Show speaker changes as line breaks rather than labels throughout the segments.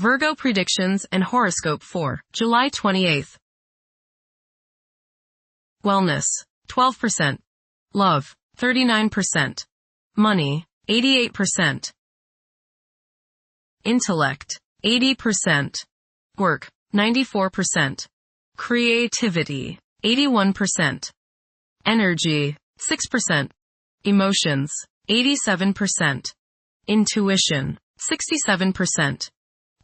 Virgo predictions and horoscope for July 28th. Wellness, 12%. Love, 39%. Money, 88%. Intellect, 80%. Work, 94%. Creativity, 81%. Energy, 6%. Emotions, 87%. Intuition, 67%.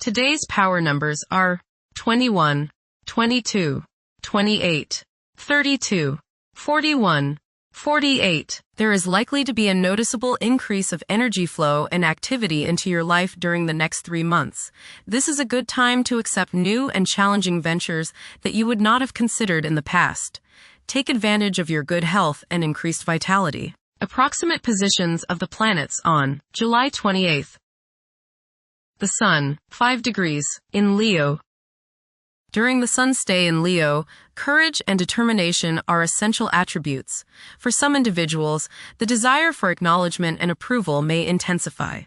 Today's power numbers are 21, 22, 28, 32, 41, 48. There is likely to be a noticeable increase of energy flow and activity into your life during the next 3 months. This is a good time to accept new and challenging ventures that you would not have considered in the past. Take advantage of your good health and increased vitality. Approximate positions of the planets on July 28th. The Sun, 5 degrees, in Leo. During the Sun's stay in Leo, courage and determination are essential attributes. For some individuals, the desire for acknowledgement and approval may intensify.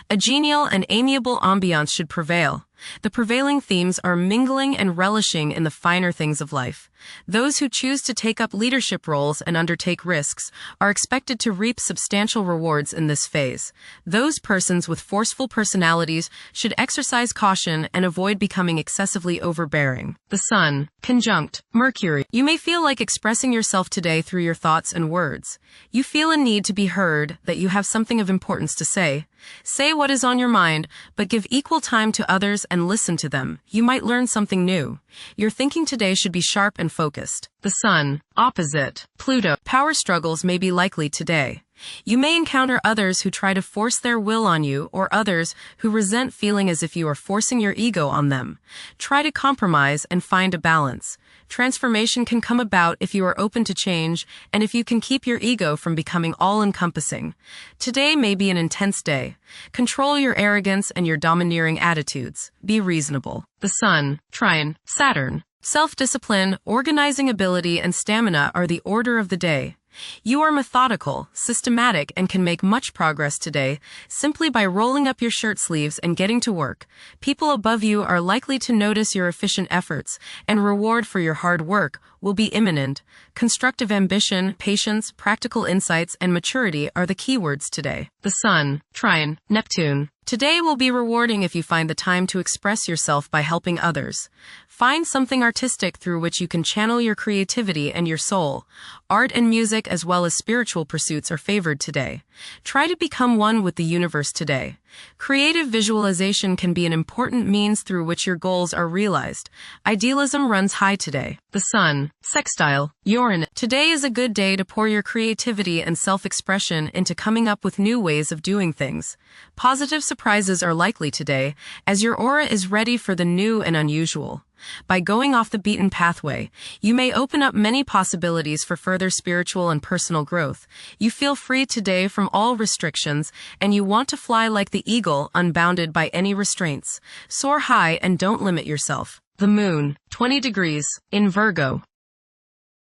A genial and amiable ambiance should prevail. The prevailing themes are mingling and relishing in the finer things of life. Those who choose to take up leadership roles and undertake risks are expected to reap substantial rewards in this phase. Those persons with forceful personalities should exercise caution and avoid becoming excessively overbearing. The Sun, conjunct Mercury. You may feel like expressing yourself today through your thoughts and words. You feel a need to be heard, that you have something of importance to say. Say what is on your mind, but give equal time to others and listen to them. You might learn something new. Your thinking today should be sharp and focused. The Sun, opposite Pluto. Power struggles may be likely today. You may encounter others who try to force their will on you, or others who resent feeling as if you are forcing your ego on them. Try to compromise and find a balance. Transformation can come about if you are open to change and if you can keep your ego from becoming all-encompassing. Today may be an intense day. Control your arrogance and your domineering attitudes. Be reasonable. The Sun, trine Saturn. Self-discipline, organizing ability, and stamina are the order of the day. You are methodical, systematic, and can make much progress today simply by rolling up your shirt sleeves and getting to work. People above you are likely to notice your efficient efforts, and reward for your hard work will be imminent. Constructive ambition, patience, practical insights, and maturity are the keywords today. The Sun, trine Neptune. Today will be rewarding if you find the time to express yourself by helping others. Find something artistic through which you can channel your creativity and your soul. Art and music as well as spiritual pursuits are favored today. Try to become one with the universe today. Creative visualization can be an important means through which your goals are realized. Idealism runs high today. The Sun, sextile Uranus. Today is a good day to pour your creativity and self-expression into coming up with new ways of doing things. Positive surprises are likely today, as your aura is ready for the new and unusual. By going off the beaten pathway, you may open up many possibilities for further spiritual and personal growth. You feel free today from all restrictions, and you want to fly like the eagle, unbounded by any restraints. Soar high and don't limit yourself. The Moon, 20 degrees, in Virgo.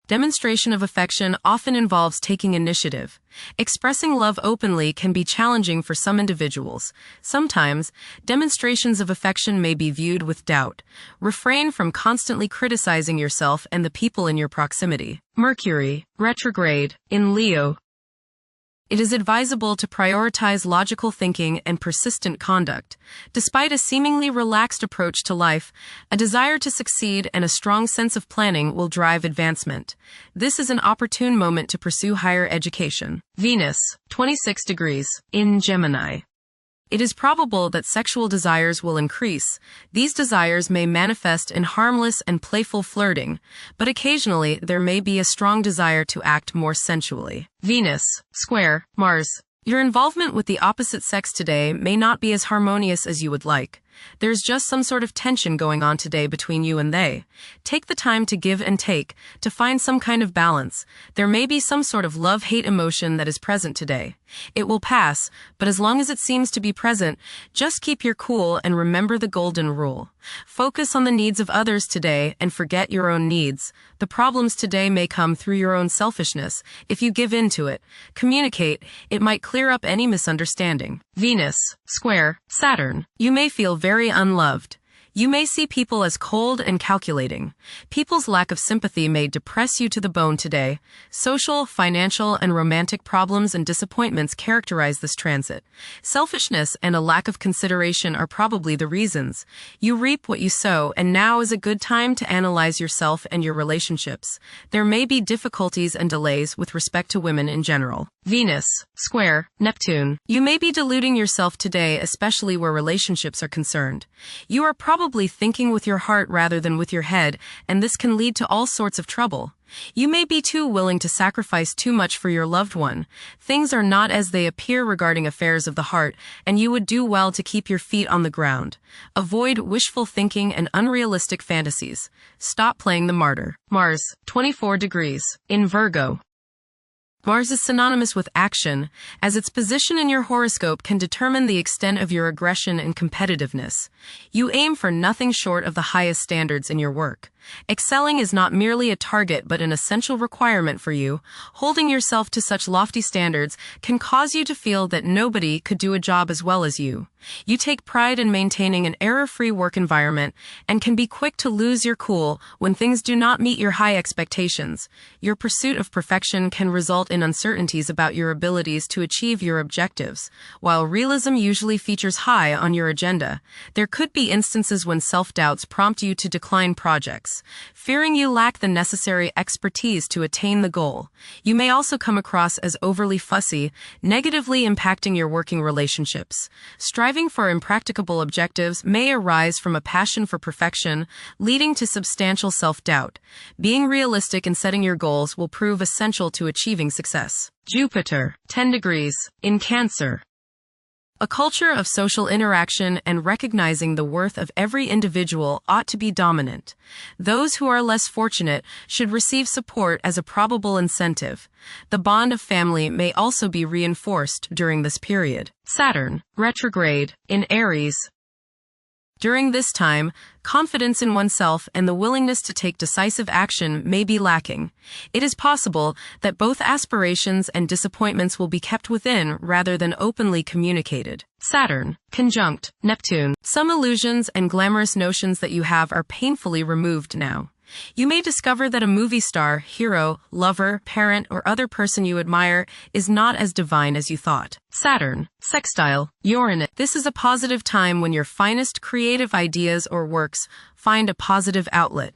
Demonstration of affection often involves taking initiative. Expressing love openly can be challenging for some individuals. Sometimes, demonstrations of affection may be viewed with doubt. Refrain from constantly criticizing yourself and the people in your proximity. Mercury, retrograde, in Leo. It is advisable to prioritize logical thinking and persistent conduct. Despite a seemingly relaxed approach to life, a desire to succeed and a strong sense of planning will drive advancement. This is an opportune moment to pursue higher education. Venus, 26 degrees, in Gemini. It is probable that sexual desires will increase. These desires may manifest in harmless and playful flirting, but occasionally there may be a strong desire to act more sensually. Venus, square Mars. Your involvement with the opposite sex today may not be as harmonious as you would like. There's just some sort of tension going on today between you and they. Take the time to give and take, to find some kind of balance. There may be some sort of love-hate emotion that is present today. It will pass, but as long as it seems to be present, just keep your cool and remember the golden rule. Focus on the needs of others today and forget your own needs. The problems today may come through your own selfishness. If you give in to it, communicate, it might clear up any misunderstanding. Venus, square Saturn. You may feel very unloved. You may see people as cold and calculating. People's lack of sympathy may depress you to the bone today. Social, financial, and romantic problems and disappointments characterize this transit. Selfishness and a lack of consideration are probably the reasons. You reap what you sow, and now is a good time to analyze yourself and your relationships. There may be difficulties and delays with respect to women in general. Venus, square, Neptune. You may be deluding yourself today, especially where relationships are concerned. You are probably thinking with your heart rather than with your head, and this can lead to all sorts of trouble. You may be too willing to sacrifice too much for your loved one. Things are not as they appear regarding affairs of the heart, and you would do well to keep your feet on the ground. Avoid wishful thinking and unrealistic fantasies. Stop playing the martyr. Mars, 24 degrees, in Virgo. Mars is synonymous with action, as its position in your horoscope can determine the extent of your aggression and competitiveness. You aim for nothing short of the highest standards in your work. Excelling is not merely a target but an essential requirement for you. Holding yourself to such lofty standards can cause you to feel that nobody could do a job as well as you. You take pride in maintaining an error-free work environment and can be quick to lose your cool when things do not meet your high expectations. Your pursuit of perfection can result in uncertainties about your abilities to achieve your objectives. While realism usually features high on your agenda, there could be instances when self-doubts prompt you to decline projects, fearing you lack the necessary expertise to attain the goal. You may also come across as overly fussy, negatively impacting your working relationships. Striving for impracticable objectives may arise from a passion for perfection, leading to substantial self-doubt. Being realistic in setting your goals will prove essential to achieving success. Jupiter, 10 degrees, in Cancer. A culture of social interaction and recognizing the worth of every individual ought to be dominant. Those who are less fortunate should receive support as a probable incentive. The bond of family may also be reinforced during this period. Saturn, retrograde, in Aries. During this time, confidence in oneself and the willingness to take decisive action may be lacking. It is possible that both aspirations and disappointments will be kept within rather than openly communicated. Saturn, conjunct Neptune. Some illusions and glamorous notions that you have are painfully removed now. You may discover that a movie star, hero, lover, parent, or other person you admire is not as divine as you thought. Saturn, sextile Uranus. This is a positive time when your finest creative ideas or works find a positive outlet.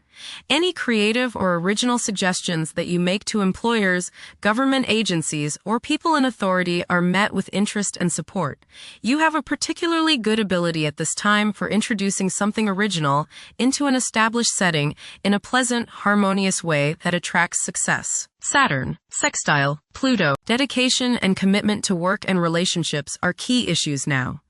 Any creative or original suggestions that you make to employers, government agencies, or people in authority are met with interest and support. You have a particularly good ability at this time for introducing something original into an established setting in a pleasant, harmonious way that attracts success. Saturn, sextile Pluto. Dedication and commitment to work and relationships are key issues now.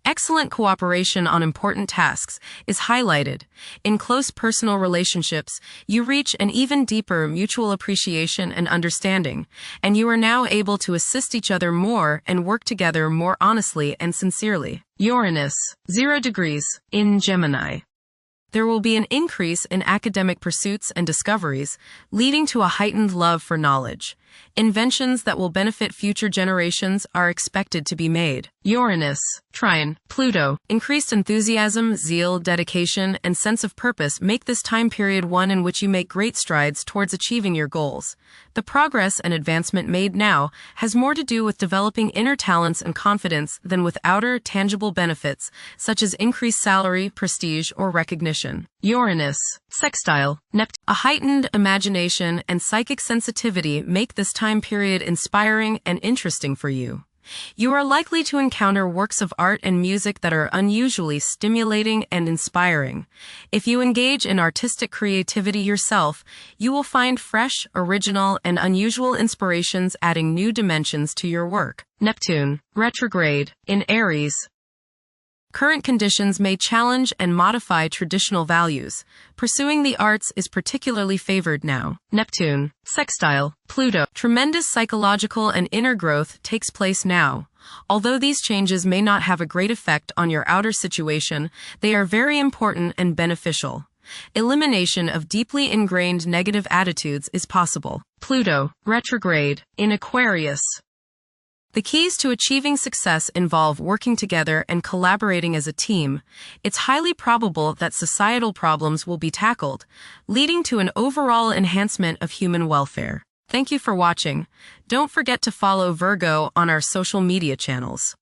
Excellent cooperation on important tasks is highlighted. In close personal relationships, you reach an even deeper mutual appreciation and understanding, and you are now able to assist each other more and work together more honestly and sincerely. Uranus, 0 degrees, in Gemini. There will be an increase in academic pursuits and discoveries, leading to a heightened love for knowledge. Inventions that will benefit future generations are expected to be made. Uranus, trine Pluto. Increased enthusiasm, zeal, dedication, and sense of purpose make this time period one in which you make great strides towards achieving your goals. The progress and advancement made now has more to do with developing inner talents and confidence than with outer, tangible benefits, such as increased salary, prestige, or recognition. Uranus, sextile Neptune. A heightened imagination and psychic sensitivity make this time period inspiring and interesting for you. You are likely to encounter works of art and music that are unusually stimulating and inspiring. If you engage in artistic creativity yourself, you will find fresh, original, and unusual inspirations adding new dimensions to your work. Neptune, retrograde, in Aries. Current conditions may challenge and modify traditional values. Pursuing the arts is particularly favored now. Neptune, sextile Pluto. Tremendous psychological and inner growth takes place now. Although these changes may not have a great effect on your outer situation, they are very important and beneficial. Elimination of deeply ingrained negative attitudes is possible. Pluto, retrograde, in Aquarius. The keys to achieving success involve working together and collaborating as a team. It's highly probable that societal problems will be tackled, leading to an overall enhancement of human welfare. Thank you for watching. Don't forget to follow Virgo on our social media channels.